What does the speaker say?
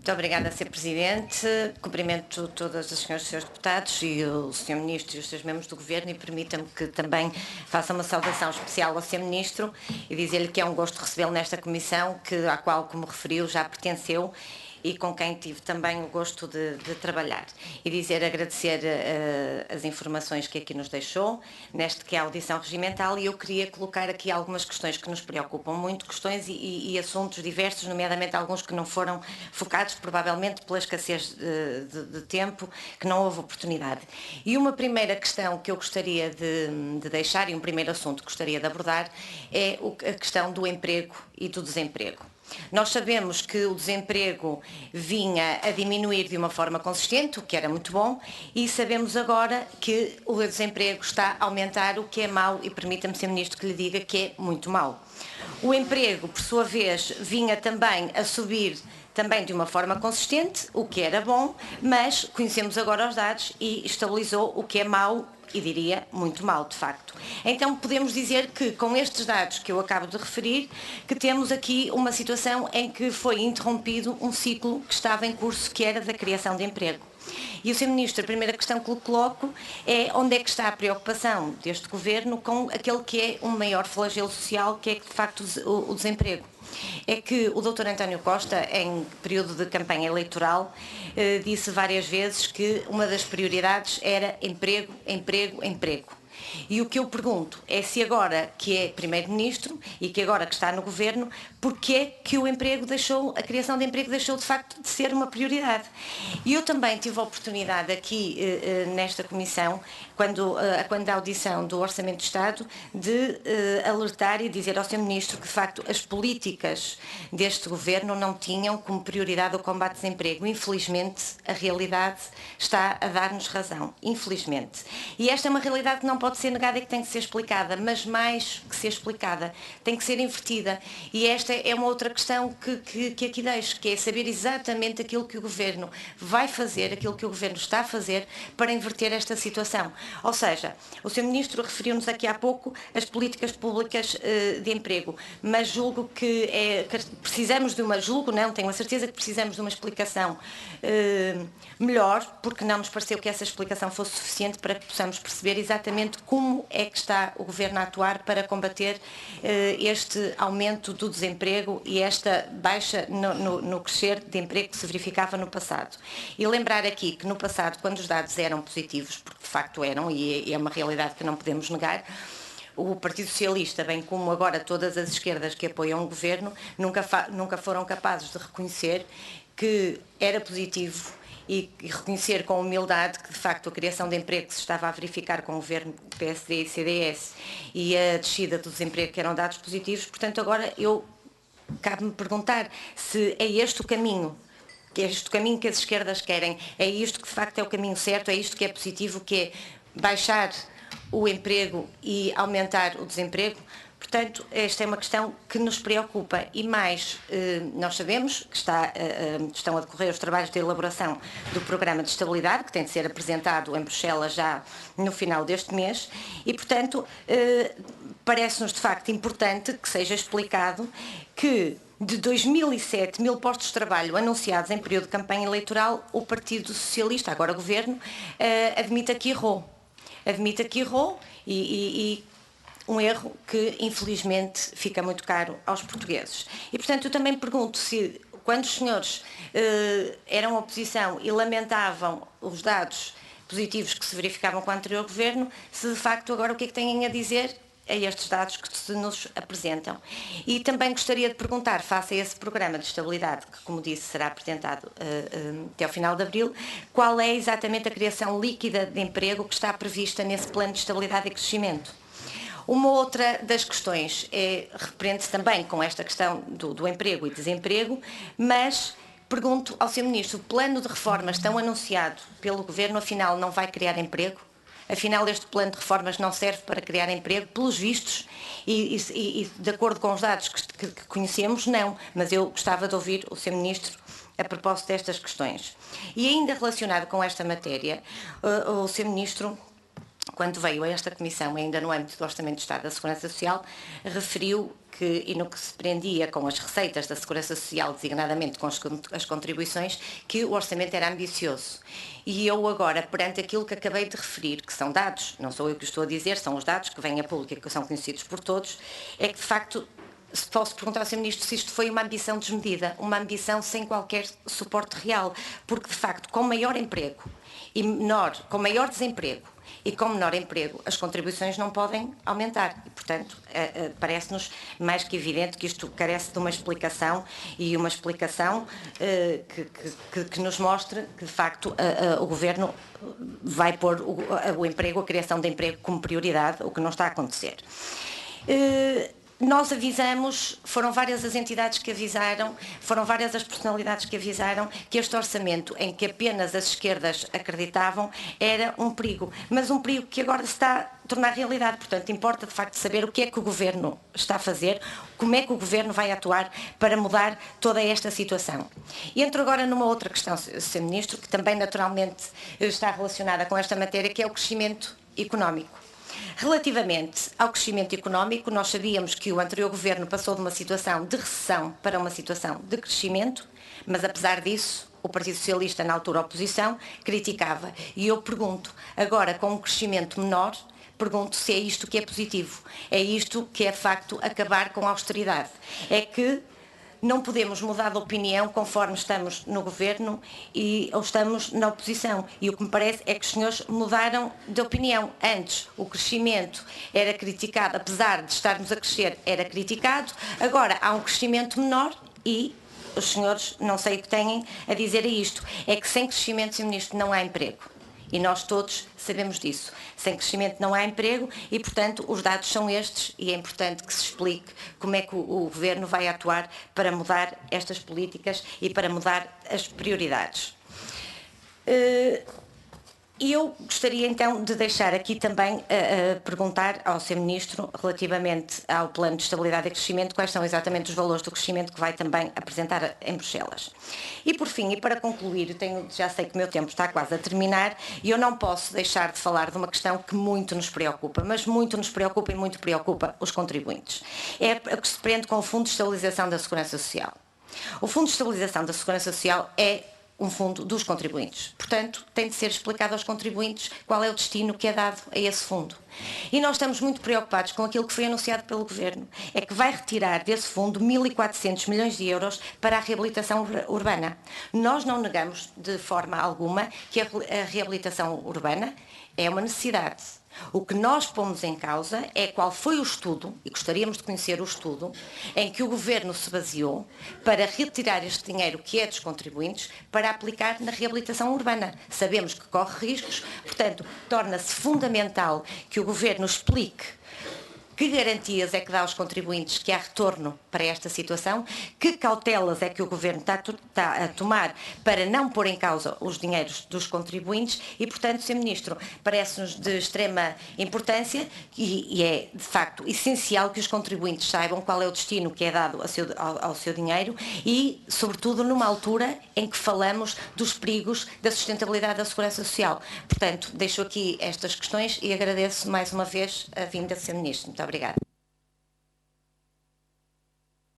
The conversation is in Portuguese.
Muito obrigada, Sr. Presidente. Cumprimento todas as senhoras e senhores deputados e o Sr. Ministro e os seus membros do Governo e permita-me que também faça uma saudação especial ao Sr. Ministro e dizer-lhe que é um gosto recebê-lo nesta comissão, à qual, como referiu, já pertenceu e com quem tive também o gosto de trabalhar. E agradecer as informações que aqui nos deixou, neste que é a audição regimental, e eu queria colocar aqui algumas questões que nos preocupam muito, questões e assuntos diversos, nomeadamente alguns que não foram focados, provavelmente pela escassez de tempo, que não houve oportunidade. E uma primeira questão que eu gostaria de deixar, e um primeiro assunto que gostaria de abordar, é a questão do emprego e do desemprego. Nós sabemos que o desemprego vinha a diminuir de uma forma consistente, o que era muito bom, e sabemos agora que o desemprego está a aumentar, o que é mau, e permita-me, Sr. Ministro, que lhe diga que é muito mau. O emprego, por sua vez, vinha também a subir também de uma forma consistente, o que era bom, mas conhecemos agora os dados e estabilizou, o que é mau, e diria muito mal, de facto. Então podemos dizer que, com estes dados que eu acabo de referir, que temos aqui uma situação em que foi interrompido um ciclo que estava em curso, que era da criação de emprego. E o Sr. Ministro, a primeira questão que lhe coloco é onde é que está a preocupação deste Governo com aquele que é um maior flagelo social, que é de facto o desemprego. É que o Dr. António Costa, em período de campanha eleitoral, disse várias vezes que uma das prioridades era emprego, emprego, emprego. E o que eu pergunto é se agora que é Primeiro-Ministro e que agora que está no Governo, porque é que a criação de emprego deixou de facto de ser uma prioridade. E eu também tive a oportunidade aqui nesta comissão, quando a audição do Orçamento de Estado, de alertar e dizer ao Sr. Ministro que de facto as políticas deste Governo não tinham como prioridade o combate ao desemprego. Infelizmente, a realidade está a dar-nos razão, infelizmente. E esta é uma realidade que não pode ser negada e que tem que ser explicada, mas mais que ser explicada, tem que ser invertida. E esta é uma outra questão que aqui deixo, que é saber exatamente aquilo que o Governo vai fazer, aquilo que o Governo está a fazer para inverter esta situação. Ou seja, o Sr. Ministro referiu-nos aqui há pouco as políticas públicas de emprego, mas julgo que precisamos de tenho a certeza que precisamos de uma explicação melhor, porque não nos pareceu que essa explicação fosse suficiente para que possamos perceber exatamente como é que está o Governo a atuar para combater este aumento do desemprego e esta baixa no crescer de emprego que se verificava no passado. E lembrar aqui que no passado, quando os dados eram positivos, porque de facto eram, e é uma realidade que não podemos negar, o Partido Socialista, bem como agora todas as esquerdas que apoiam o Governo, nunca foram capazes de reconhecer que era positivo e reconhecer com humildade que, de facto, a criação de emprego que se estava a verificar com o Governo PSD e CDS e a descida do desemprego, que eram dados positivos. Portanto, agora cabe-me perguntar se é este o caminho, que é este o caminho que as esquerdas querem, é isto que de facto é o caminho certo, é isto que é positivo, que é baixar o emprego e aumentar o desemprego. Portanto, esta é uma questão que nos preocupa e mais, nós sabemos que estão a decorrer os trabalhos de elaboração do Programa de Estabilidade, que tem de ser apresentado em Bruxelas já no final deste mês e, portanto, parece-nos de facto importante que seja explicado que de 2007, 1000 postos de trabalho anunciados em período de campanha eleitoral, o Partido Socialista, agora o Governo, admite que errou. Admite que errou e um erro que, infelizmente, fica muito caro aos portugueses. E, portanto, eu também pergunto se, quando os senhores eram oposição e lamentavam os dados positivos que se verificavam com o anterior Governo, se de facto agora o que é que têm a dizer a estes dados que se nos apresentam. E também gostaria de perguntar, face a esse programa de estabilidade, que, como disse, será apresentado até ao final de abril, qual é exatamente a criação líquida de emprego que está prevista nesse plano de estabilidade e crescimento. Uma outra das questões reprende-se também com esta questão do emprego e desemprego, mas pergunto ao Sr. Ministro, o plano de reformas tão anunciado pelo Governo, afinal, não vai criar emprego? Afinal, este plano de reformas não serve para criar emprego, pelos vistos, e de acordo com os dados que conhecemos, não. Mas eu gostava de ouvir o Sr. Ministro a propósito destas questões. E ainda relacionado com esta matéria, o Sr. Ministro quando veio a esta Comissão, ainda no âmbito do Orçamento de Estado da Segurança Social, referiu que, e no que se prendia com as receitas da Segurança Social, designadamente com as contribuições, que o orçamento era ambicioso. E eu agora, perante aquilo que acabei de referir, que são dados, não sou eu que estou a dizer, são os dados que vêm a público e que são conhecidos por todos, é que de facto se posso perguntar ao Sr. Ministro se isto foi uma ambição desmedida, uma ambição sem qualquer suporte real, porque de facto com maior emprego e com maior desemprego e com menor emprego, as contribuições não podem aumentar. E, portanto, parece-nos mais que evidente que isto carece de uma explicação e uma explicação que nos mostre que, de facto, o Governo vai pôr o emprego, a criação de emprego como prioridade, o que não está a acontecer. Nós avisamos, foram várias as entidades que avisaram, foram várias as personalidades que avisaram que este orçamento, em que apenas as esquerdas acreditavam, era um perigo. Mas um perigo que agora se está a tornar realidade. Portanto, importa de facto saber o que é que o Governo está a fazer, como é que o Governo vai atuar para mudar toda esta situação. E entro agora numa outra questão, Sr. Ministro, que também naturalmente está relacionada com esta matéria, que é o crescimento económico. Relativamente ao crescimento económico, nós sabíamos que o anterior Governo passou de uma situação de recessão para uma situação de crescimento, mas apesar disso, o Partido Socialista, na altura oposição, criticava. E eu pergunto, agora com um crescimento menor, pergunto se é isto que é positivo, é isto que é de facto acabar com a austeridade. É que não podemos mudar de opinião conforme estamos no Governo ou estamos na oposição. E o que me parece é que os senhores mudaram de opinião. Antes o crescimento era criticado, apesar de estarmos a crescer, era criticado. Agora há um crescimento menor e os senhores não sei o que têm a dizer a isto. É que sem crescimento, Sr. Ministro, não há emprego. E nós todos sabemos disso. Sem crescimento não há emprego e, portanto, os dados são estes e é importante que se explique como é que o Governo vai atuar para mudar estas políticas e para mudar as prioridades. E eu gostaria então de deixar aqui também perguntar ao Sr. Ministro relativamente ao Plano de Estabilidade e Crescimento quais são exatamente os valores do crescimento que vai também apresentar em Bruxelas. E por fim, e para concluir, já sei que o meu tempo está quase a terminar e eu não posso deixar de falar de uma questão que muito nos preocupa, mas muito nos preocupa e muito preocupa os contribuintes. É o que se prende com o Fundo de Estabilização da Segurança Social. O Fundo de Estabilização da Segurança Social é um fundo dos contribuintes. Portanto, tem de ser explicado aos contribuintes qual é o destino que é dado a esse fundo. E nós estamos muito preocupados com aquilo que foi anunciado pelo Governo. É que vai retirar desse fundo 1.400 milhões de euros para a reabilitação urbana. Nós não negamos de forma alguma que a reabilitação urbana é uma necessidade. O que nós pomos em causa é qual foi o estudo, e gostaríamos de conhecer o estudo, em que o Governo se baseou para retirar este dinheiro que é dos contribuintes para aplicar na reabilitação urbana. Sabemos que corre riscos, portanto, torna-se fundamental que o Governo explique que garantias é que dá aos contribuintes que há retorno para esta situação, que cautelas é que o Governo está a tomar para não pôr em causa os dinheiros dos contribuintes e, portanto, Sr. Ministro, parece-nos de extrema importância e é, de facto, essencial que os contribuintes saibam qual é o destino que é dado ao seu dinheiro e, sobretudo, numa altura em que falamos dos perigos da sustentabilidade da segurança social. Portanto, deixo aqui estas questões e agradeço mais uma vez a vinda do Sr. Ministro. Muito obrigada.